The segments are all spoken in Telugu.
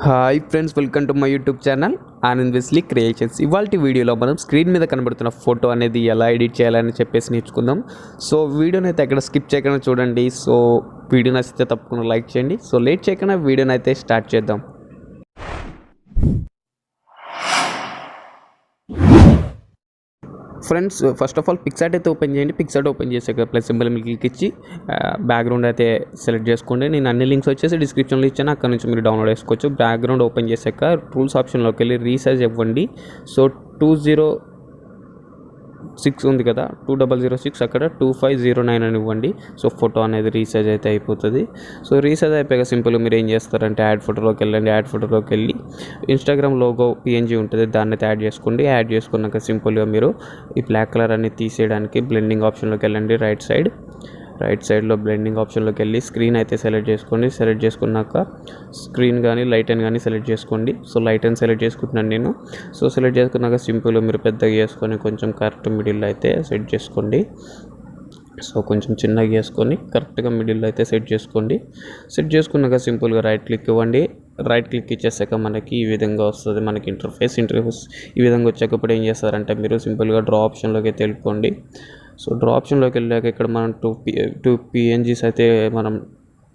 Hi friends, welcome to my YouTube channel Anandwesleycreations. ఇవాళ వీడియోలో మనం స్క్రీన్ మీద కనబడుతున్న ఫోటో అనేది ఎలా ఎడిట్ చేయాలని చెప్పేసి నేర్చుకుందాం. సో వీడియోని అయితే ఎక్కడ స్కిప్ చేయకుండా చూడండి. సో వీడియో నచ్చితే తప్పకుండా లైక్ చేయండి. సో లేట్ చేయకుండా వీడియోని అయితే స్టార్ట్ చేద్దాం. Friends, first of all Picsart అయితే ఓపెన్ చేయండి. పిక్సార్ట్ ఓపెన్ చేసాక ప్లస్ సింబల్ మీద క్లిక్ ఇచ్చి బ్యాక్గ్రౌండ్ అయితే సెలెక్ట్ చేసుకోండి. నేను అన్ని లింక్స్ వచ్చేసి డిస్క్రిప్షన్లో ఇచ్చాను, అక్కడ నుంచి మీరు డౌన్లోడ్ చేసుకోవచ్చు. బ్యాక్గ్రౌండ్ ఓపెన్ చేశాక టూల్స్ ఆప్షన్లోకి వెళ్ళి రీసైజ్ ఇవ్వండి. సో 206 ఉంది కదా, 2006 అక్కడ 2509 అని ఇవ్వండి. సో ఫోటో అనేది రీసైజ్ అయితే అయిపోతుంది. సో రీసైజ్ అయిపోయాక సింపుల్గా మీరు ఏం చేస్తారంటే యాడ్ ఫోటోలోకి వెళ్ళండి. యాడ్ ఫోటోలోకి వెళ్ళి ఇన్స్టాగ్రామ్ లోగో పిఎన్జీ ఉంటుంది, దాన్ని అయితే యాడ్ చేసుకోండి. యాడ్ చేసుకున్నాక సింపుల్గా మీరు ఈ బ్లాక్ కలర్ అన్ని తీసేయడానికి బ్లెండింగ్ ఆప్షన్లోకి వెళ్ళండి. రైట్ సైడ్లో బ్లెండింగ్ ఆప్షన్లోకి వెళ్ళి స్క్రీన్ అయితే సెలెక్ట్ చేసుకోండి. సెలెక్ట్ చేసుకున్నాక స్క్రీన్ కానీ లైట్ అని కానీ సెలెక్ట్ చేసుకోండి. సో లైట్ అని సెలెక్ట్ చేసుకుంటున్నాను నేను. సో సెలెక్ట్ చేసుకున్నాక సింపుల్గా మీరు పెద్దగా చేసుకొని కొంచెం కరెక్ట్ మిడిల్లో అయితే సెట్ చేసుకోండి. సో కొంచెం చిన్నగా చేసుకొని కరెక్ట్గా మిడిల్లో అయితే సెట్ చేసుకోండి. సెట్ చేసుకున్నాక సింపుల్గా రైట్ క్లిక్ ఇవ్వండి. రైట్ క్లిక్ ఇచ్చేసాక మనకి ఈ విధంగా వస్తుంది మనకి ఇంటర్ఫేస్ ఈ విధంగా వచ్చేటప్పుడు ఏం చేస్తారంటే మీరు సింపుల్గా డ్రా ఆప్షన్లోకి అయితే వెళ్ళిపోండి. సో డ్రా ఆప్షన్లోకి వెళ్ళాక ఇక్కడ మనం టూ పిఎన్జీస్ అయితే మనం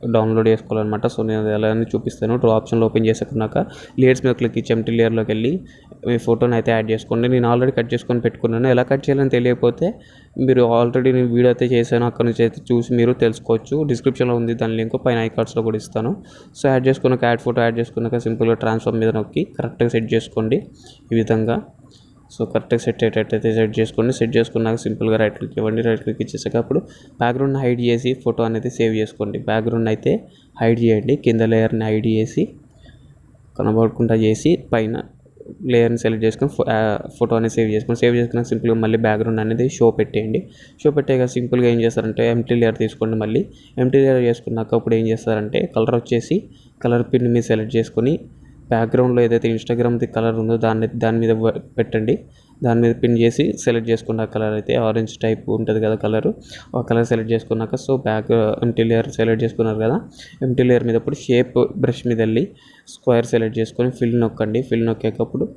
డౌన్లోడ్ చేసుకోవాలన్నమాట. సో నేను ఎలా అని చూపిస్తాను. డ్రా ఆప్షన్లో ఓపెన్ చేసుకున్నాక లేయర్స్ మీద క్లిక్ ఇచ్చి ఎంటీ లేయర్లోకి వెళ్ళి మీ ఫోటోని అయితే యాడ్ చేసుకోండి. నేను ఆల్రెడీ కట్ చేసుకొని పెట్టుకున్నాను. ఎలా కట్ చేయాలని తెలియకపోతే మీరు ఆల్రెడీ నేను వీడియో అయితే చేశాను, అక్కడ నుంచి అయితే చూసి మీరు తెలుసుకోవచ్చు. డిస్క్రిప్షన్లో ఉంది దాని లింక్, పైన ఐకార్డ్స్లో కూడా ఇస్తాను. సో యాడ్ చేసుకున్నాక యాడ్ ఫోటో యాడ్ చేసుకున్నాక సింపుల్గా ట్రాన్స్ఫార్మ్ మీద నొక్కి కరెక్ట్గా సెట్ చేసుకోండి ఈ విధంగా. సో కరెక్ట్గా సెట్ అయ్యేటట్టయితే సెట్ చేసుకోండి. సెట్ చేసుకున్నాక సింపుల్గా రైట్ క్లిక్ ఇవ్వండి. రైట్ క్లిక్ ఇచ్చేసాక అప్పుడు బ్యాక్గ్రౌండ్ హైడ్ చేసి ఫోటో అనేది సేవ్ చేసుకోండి. బ్యాక్గ్రౌండ్ అయితే హైడ్ చేయండి, కింద లేయర్ని హైడ్ చేసి కనబడకుండా చేసి పైన లేయర్ని సెలెక్ట్ చేసుకొని ఫోటో అనేది సేవ్ చేసుకొని చేసుకున్నాక సింపుల్గా మళ్ళీ బ్యాక్గ్రౌండ్ అనేది షో పెట్టేయండి. షో పెట్టాక సింపుల్గా ఏం చేస్తారంటే ఎంటీ లేయర్ తీసుకోండి. మళ్ళీ ఎంటీ లేయర్ చేసుకున్నాక అప్పుడు ఏం చేస్తారంటే కలర్ వచ్చేసి కలర్ పిన్ మీద సెలెక్ట్ చేసుకొని బ్యాక్గ్రౌండ్లో ఏదైతే ఇన్స్టాగ్రామ్ది కలర్ ఉందో దాని మీద పెట్టండి. దాని మీద పిన్ చేసి సెలెక్ట్ చేసుకున్న కలర్ అయితే ఆరెంజ్ టైప్ ఉంటుంది కదా కలరు, ఆ కలర్ సెలెక్ట్ చేసుకున్నాక సో ఎంటీ లేయర్ సెలెక్ట్ చేసుకున్నారు కదా, ఎంటీ లేయర్ మీద ఇప్పుడు షేప్ బ్రష్ మీద వెళ్ళి స్క్వేర్ సెలెక్ట్ చేసుకొని ఫిల్ నొక్కండి. ఫిల్ నొక్కేటప్పుడు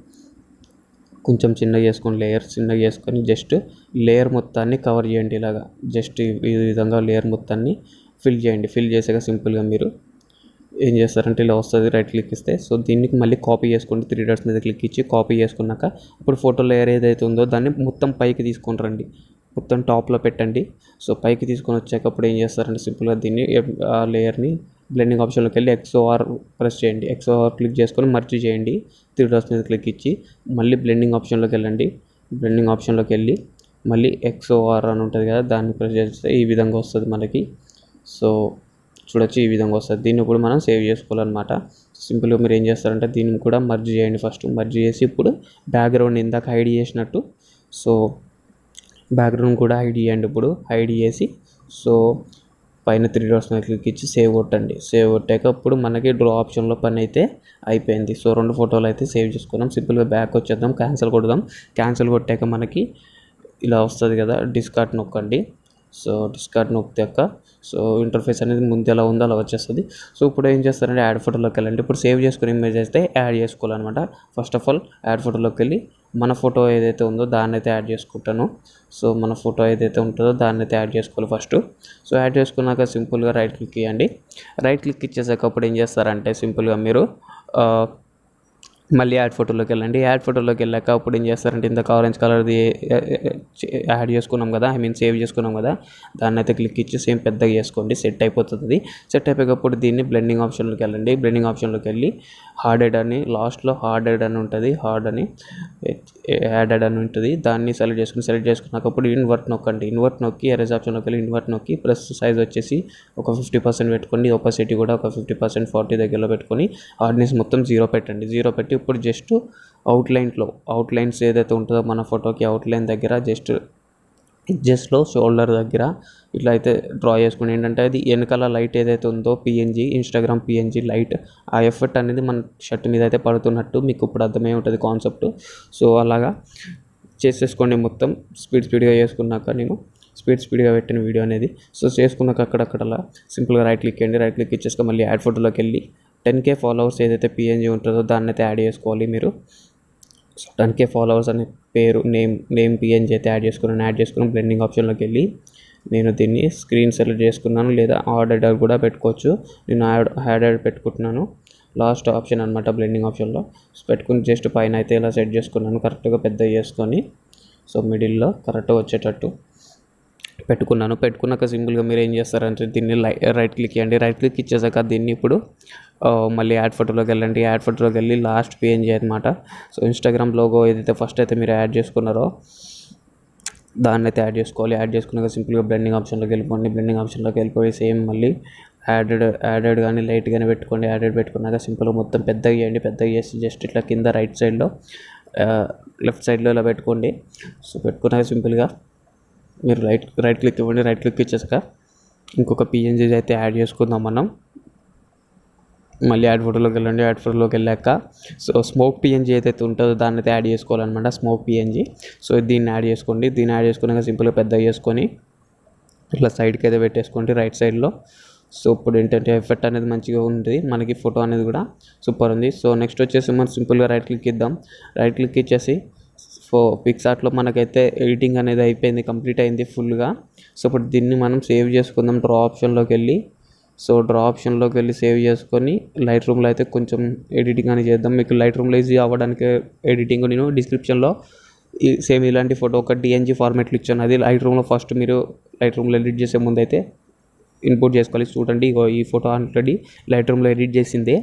కొంచెం చిన్నగా చేసుకొని చిన్నగా చేసుకొని జస్ట్ లేయర్ మొత్తాన్ని కవర్ చేయండి. ఇలాగా జస్ట్ ఈ విధంగా లేయర్ మొత్తాన్ని ఫిల్ చేయండి. ఫిల్ చేసాక సింపుల్గా మీరు ఏం చేస్తారంటే ఇలా వస్తుంది, రైట్ క్లిక్ ఇస్తే. సో దీనికి మళ్ళీ కాపీ చేసుకోండి. 3 డాట్స్ మీద క్లిక్ ఇచ్చి కాపీ చేసుకున్నాక ఇప్పుడు ఫోటో లేయర్ ఏదైతే ఉందో దాన్ని మొత్తం పైకి తీసుకొని రండి, మొత్తం టాప్లో పెట్టండి. సో పైకి తీసుకొని వచ్చాక అప్పుడు ఏం చేస్తారంటే సింపుల్గా దీన్ని ఆ లేయర్ని బ్లెండింగ్ ఆప్షన్లోకి వెళ్ళి XOR ప్రెస్ చేయండి. XOR క్లిక్ చేసుకొని మర్జ్ చేయండి. 3 డాట్స్ మీద క్లిక్ ఇచ్చి మళ్ళీ బ్లెండింగ్ ఆప్షన్లోకి వెళ్ళండి. బ్లెండింగ్ ఆప్షన్లోకి వెళ్ళి మళ్ళీ XOR అని ఉంటుంది కదా, దాన్ని ప్రెస్ చేస్తే ఈ విధంగా వస్తుంది మనకి. సో చూడొచ్చు ఈ విధంగా వస్తుంది. దీన్ని కూడా మనం సేవ్ చేసుకోవాలన్నమాట. సింపుల్గా మీరు ఏం చేస్తారంటే దీన్ని కూడా మర్జ్ చేయండి. ఫస్ట్ మర్జ్ చేసి ఇప్పుడు బ్యాక్గ్రౌండ్ ఇందాక హైడ్ చేసినట్టు సో బ్యాక్గ్రౌండ్ కూడా హైడ్ చేయండి. ఇప్పుడు హైడ్ చేసి సో పైన 3 డాట్స్ మీద క్లిక్ ఇచ్చి సేవ్ కొట్టండి. సేవ్ కొట్టాక ఇప్పుడు మనకి డ్రా ఆప్షన్లో పని అయితే అయిపోయింది. సో 2 ఫోటోలు అయితే సేవ్ చేసుకున్నాం. సింపుల్గా బ్యాక్ వచ్చేద్దాం, క్యాన్సిల్ కొడదాం. క్యాన్సిల్ కొట్టాక మనకి ఇలా వస్తుంది కదా, డిస్కార్డ్ నొక్కండి. సో డిస్కార్డ్ నొక్కాక సో ఇంటర్ఫేస్ అనేది ముందు ఎలా ఉందో అలా వచ్చేస్తుంది. సో ఇప్పుడు ఏం చేస్తారంటే యాడ్ ఫోటోలోకి వెళ్ళండి. ఇప్పుడు సేవ్ చేసుకుని ఇమేజ్ అయితే యాడ్ చేసుకోవాలన్నమాట. ఫస్ట్ ఆఫ్ ఆల్ యాడ్ ఫోటోలోకి వెళ్ళి మన ఫోటో ఏదైతే ఉందో దాన్ని అయితే యాడ్ చేసుకుంటాను. సో మన ఫోటో ఏదైతే ఉంటుందో దాన్ని అయితే యాడ్ చేసుకోవాలి ఫస్ట్. సో యాడ్ చేసుకున్నాక సింపుల్గా రైట్ క్లిక్ ఇవ్వండి. రైట్ క్లిక్ ఇచ్చేసాక అప్పుడు ఏం చేస్తారంటే సింపుల్గా మీరు మళ్ళీ యాడ్ ఫోటోలోకి వెళ్ళండి. యాడ్ ఫోటోలోకి వెళ్ళాక అప్పుడు ఏం చేస్తారంటే ఇందాక ఆరెంజ్ కలర్ది యాడ్ చేసుకున్నాం కదా, సేవ్ చేసుకున్నాం కదా, దాన్ని అయితే క్లిక్ ఇచ్చి సేమ్ పెద్దగా చేసుకోండి. సెట్ అయిపోతుంది. సెట్ అయిపోయేటప్పుడు దీన్ని బ్లెండింగ్ ఆప్షన్లోకి వెళ్ళండి. బ్లెండింగ్ ఆప్షన్లోకి వెళ్ళి హార్డెడ్ అని లాస్ట్లో హార్డెడ్ అని ఉంటుంది, యాడెడ్ అని ఉంటుంది, దాన్ని సెలెక్ట్ చేసుకున్నాక అప్పుడు ఇన్వర్ట్ నొక్కండి. ఇన్వర్ట్ నొక్కి ఎరేజ్ ఆప్షన్లోకి వెళ్ళి ఇన్వర్ట్ నొక్కి ప్లస్ సైజ్ వచ్చేసి ఒక 50% పెట్టుకోండి. ఒపాసిటీ కూడా ఒక 50% 40 దగ్గరలో పెట్టుకొని హార్డ్నెస్ మొత్తం 0 పెట్టండి. 0 పెట్టి ఇప్పుడు జస్ట్ అవుట్లైన్స్ ఏదైతే ఉంటుందో మన ఫోటోకి అవుట్లైన్ దగ్గర జస్ట్ ఎడ్జెస్లో షోల్డర్ దగ్గర ఇట్లా అయితే డ్రా చేసుకుని ఏంటంటే అది వెనకాల లైట్ ఏదైతే ఉందో ఇన్స్టాగ్రామ్ పిఎన్జీ లైట్, ఆ ఎఫెక్ట్ అనేది మన షర్ట్ మీద అయితే పడుతున్నట్టు మీకు ఇప్పుడు అర్థమై ఉంటుంది కాన్సెప్ట్. సో అలాగా చేసేసుకోండి. మొత్తం స్పీడ్గా చేసుకున్నాక నేను స్పీడ్గా పెట్టిన వీడియో అనేది. సో చేసుకున్నాక అక్కడలా సింపుల్గా రైట్ క్లిక్ ఇచ్చేసుకొని మళ్ళీ యాడ్ ఫోటోలోకి వెళ్ళి 10K ఫాలోవర్స్ ఏదైతే పిఎన్జీ ఉంటుందో దాన్ని అయితే యాడ్ చేసుకోవాలి మీరు. సో 10K ఫాలోవర్స్ అనే పేరు నేమ్ పిఎన్జీ అయితే యాడ్ చేసుకుని బ్లెండింగ్ ఆప్షన్లోకి వెళ్ళి నేను దీన్ని స్క్రీన్ సెలెక్ట్ చేసుకున్నాను, లేదా ఆర్డర్ కూడా పెట్టుకోవచ్చు. నేను యాడ్ పెట్టుకుంటున్నాను, లాస్ట్ ఆప్షన్ అనమాట బ్లెండింగ్ ఆప్షన్లో. పెట్టుకుని జస్ట్ పైన అయితే ఇలా సెట్ చేసుకున్నాను, కరెక్ట్గా పెద్ద చేసుకొని. సో మిడిల్లో కరెక్ట్గా వచ్చేటట్టు పెట్టుకున్నాక సింపుల్గా మీరు ఏం చేస్తారంటే దీన్ని రైట్ క్లిక్ ఇవ్వండి. రైట్ క్లిక్ ఇచ్చేసాక దీన్ని ఇప్పుడు మళ్ళీ యాడ్ ఫోటోలోకి వెళ్ళండి. యాడ్ ఫోటోలోకి వెళ్ళి లాస్ట్ పిఎన్జీ అనమాట. సో ఇన్స్టాగ్రామ్ లోగో ఏదైతే ఫస్ట్ అయితే మీరు యాడ్ చేసుకున్నారో దాన్ని అయితే యాడ్ చేసుకోవాలి. యాడ్ చేసుకున్నాక సింపుల్గా బ్లెండింగ్ ఆప్షన్లోకి వెళ్ళిపోండి. బ్లెండింగ్ ఆప్షన్లోకి వెళ్ళిపోయి సేమ్ మళ్ళీ యాడెడ్ కానీ లైట్ కానీ పెట్టుకోండి. యాడెడ్ పెట్టుకున్నాక సింపుల్గా మొత్తం పెద్దగా చేసి జస్ట్ ఇట్లా కింద రైట్ సైడ్లో లెఫ్ట్ సైడ్లో ఇలా పెట్టుకోండి. సో పెట్టుకున్నాక సింపుల్గా మీరు రైట్ క్లిక్ ఇవ్వండి. రైట్ క్లిక్ ఇచ్చాక ఇంకొక పిఎన్జీ అయితే యాడ్ చేసుకుందాం మనం. మళ్ళీ యాడ్ ఫోటోలోకి వెళ్ళండి. యాడ్ ఫోటోలోకి వెళ్ళాక సో స్మోక్ పిఎన్జీ ఏదైతే ఉంటుందో దాన్ని అయితే యాడ్ చేసుకోవాలన్నమాట, స్మోక్ పిఎన్జీ. సో దీన్ని యాడ్ చేసుకోండి. దీన్ని యాడ్ చేసుకున్నాక సింపుల్గా పెద్దగా చేసుకొని ఇట్లా సైడ్కి అయితే పెట్టేసుకోండి రైట్ సైడ్లో. సో ఇప్పుడు ఏంటంటే ఎఫెక్ట్ అనేది మంచిగా ఉంది, మనకి ఫోటో అనేది కూడా సూపర్ ఉంది. సో నెక్స్ట్ వచ్చేసి మనం సింపుల్గా రైట్ క్లిక్ ఇద్దాం. రైట్ క్లిక్ ఇచ్చేసి పిక్సార్ట్లో మనకైతే ఎడిటింగ్ అనేది అయిపోయింది, కంప్లీట్ అయింది ఫుల్గా. సో ఇప్పుడు దీన్ని మనం సేవ్ చేసుకుందాం డ్రా ఆప్షన్లోకి వెళ్ళి. సో డ్రా ఆప్షన్లోకి వెళ్ళి సేవ్ చేసుకొని లైట్ రూమ్లో అయితే కొంచెం ఎడిటింగ్ అనేది చేద్దాం. మీకు లైట్ రూమ్లో ఈజీ అవ్వడానికి ఎడిటింగ్ నేను డిస్క్రిప్షన్లో సేమ్ ఇలాంటి ఫోటో ఒక డిఎన్జీ ఫార్మాట్లో ఇచ్చాను. అది లైట్ రూమ్లో ఫస్ట్ మీరు లైట్ రూమ్లో ఎడిట్ చేసే ముందు అయితే ఇన్పుట్ చేసుకోవాలి. చూడండి ఈ ఫోటో ఆల్రెడీ లైట్ రూమ్లో ఎడిట్ చేసిందే.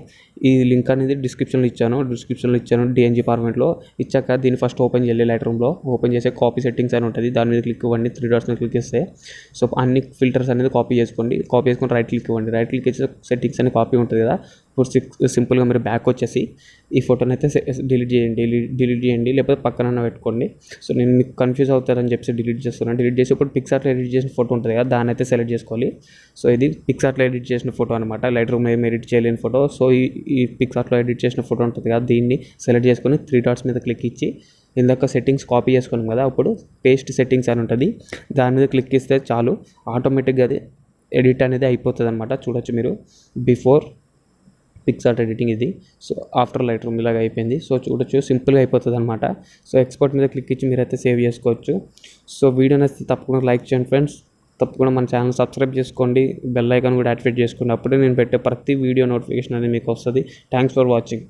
ఈ లింక్ అనేది డిస్క్రిప్షన్లో ఇచ్చాను డిఎన్జీ ఫార్మాట్లో. ఇచ్చాక దీన్ని ఫస్ట్ ఓపెన్ చేయాలి. లైట్ రూమ్లో ఓపెన్ చేసే కాపీ సెట్టింగ్స్ అని ఉంటుంది, దాని మీద క్లిక్ ఇవ్వండి. 3 డాట్స్ మీద క్లిక్ చేస్తే సో అన్ని ఫిల్టర్స్ అనేది కాపీ చేసుకొని రైట్ క్లిక్ ఇవ్వండి. రైట్ క్లిక్ ఇచ్చే సెట్టింగ్స్ అని కాపీ ఉంటుంది కదా. ఇప్పుడు సింపుల్గా మీరు బ్యాక్ వచ్చేసి ఈ ఫోటోని అయితే డిలీట్ చేయండి, లేకపోతే పక్కన పెట్టుకోండి. సో నేను మీకు కన్ఫ్యూజ్ అవుతారని చెప్పి డిలీట్ చేస్తున్నాను. డిలీట్ చేసి ఇప్పుడు పిక్సార్ట్లో ఎడిట్ చేసిన ఫోటో ఉంటుంది కదా, దాన్ని అయితే సెలెక్ట్ చేసుకోవాలి. సో ఇది పిక్సార్ట్లో ఎడిట్ చేసిన ఫోటో అనమాట, లైట్ రూమ్లో ఏం ఎడిట్ చేయలేని ఫోటో. సో ఈ పిక్సార్ట్లో ఎడిట్ చేసిన ఫోటో ఉంటుంది కదా, దీన్ని సెలెక్ట్ చేసుకొని 3 డాట్స్ మీద క్లిక్ ఇచ్చి ఇందాక సెట్టింగ్స్ కాపీ చేసుకున్నాం కదా, అప్పుడు పేస్ట్ సెట్టింగ్స్ అని ఉంటుంది, దాని మీద క్లిక్ ఇస్తే చాలు ఆటోమేటిక్గా అది ఎడిట్ అనేది అయిపోతుంది అనమాట. చూడొచ్చు మీరు బిఫోర్ పిక్సార్ట్ ఎడిటింగ్ ఇది. సో ఆఫ్టర్ లైట్ రూమ్ ఇలాగ అయిపోయింది. సో చూడొచ్చు సింపుల్గా అయిపోతుంది అనమాట. సో ఎక్స్పోర్ట్ మీద క్లిక్ ఇచ్చి మీరైతే సేవ్ చేసుకోవచ్చు. సో వీడియో నచ్చితే తప్పకుండా లైక్ చేయండి ఫ్రెండ్స్. తప్పకుండా మన ఛానల్ సబ్స్క్రైబ్ చేసుకోండి, బెల్ ఐకాన్ కూడా యాక్టివేట్ చేసుకోండి. అప్పుడే నేను పెట్టే ప్రతి వీడియో నోటిఫికేషన్ అనేది మీకు వస్తుంది. Thanks for watching.